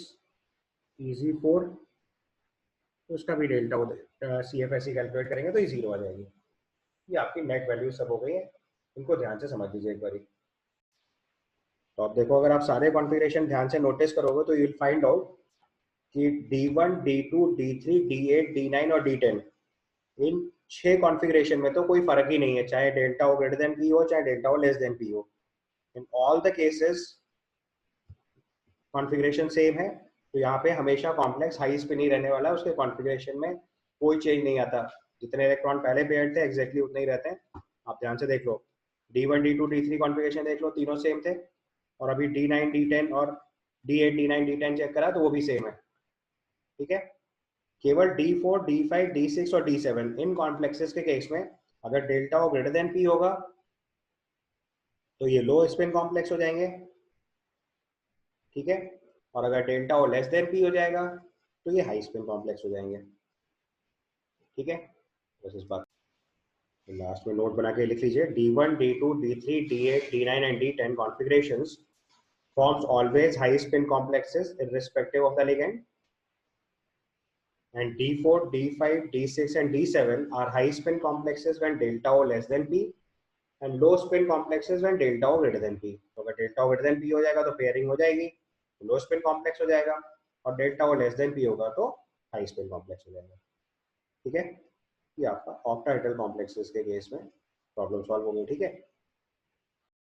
EG4। तो उसका भी डेल्टा CFSE कैलकुलेट करेंगे तो ये 0 आ जाएगी। ये आपकी नेट वैल्यू सब हो गई है, इनको ध्यान से समझ लीजिए एक बारी। तो आप देखो, अगर आप सारे कॉन्फ़िगरेशन ध्यान से नोटिस करोगे तो यू विल फाइंड आउट कि D1, D2, D3, D8, D9 और D10, इन 6 कॉन्फ़िगरेशन में तो कोई फर्क ही नहीं है, चाहे delta O greater than P हो, चाहे delta O less than P हो। In all the cases configuration same है, तो यहाँ पे हमेशा कॉम्प्लेक्स हाई स्पिन ही रहने वाला है, उसके कॉन्फ़िगरेशन में कोई चेंज नहीं आता। जितने इलेक्ट्रॉन पहले पेयर थे एग्जैक्टली उतने ही रहते हैं। आप ध्यान से देख लो, D1 D2 D3 कॉन्फ़िगरेशन देख लो, तीनों सेम थे। और अभी D9 D10 और D8 D9 D10 चेक करा तो वो भी सेम है, ठीक है। केवल D4 D5 D6 और D7 इन कॉम्प्लेक्सेस के केस में अगर delta o greater then P होगा तो ये लो स्पिन कॉम्प्लेक्स हो जाएंगे, ठीक है। और अगर डेल्टा ओ लेस देन P हो जाएगा तो ये हाई स्पिन कॉम्प्लेक्स हो जाएंगे, ठीक है। बस इस बात लास्ट में नोट बना के लिख लीजिए, D1 D2 D3 D8 D9 and D10 configurations forms always high spin complexes irrespective of the ligand, and D4 D5 D6 and D7 are high spin complexes when delta O less than P and low spin complexes when delta O greater than P। तो अगर delta O greater than P हो जाएगा तो पेयरिंग हो जाएगी, तो लो स्पिन कॉम्प्लेक्स हो जाएगा, और delta O less than P होगा तो हाई स्पिन कॉम्प्लेक्स हो जाएगा, ठीक है। ये आपका ऑक्टाहेड्रल कॉम्प्लेक्सेस के केस में प्रॉब्लम सॉल्व हो गई, ठीक है।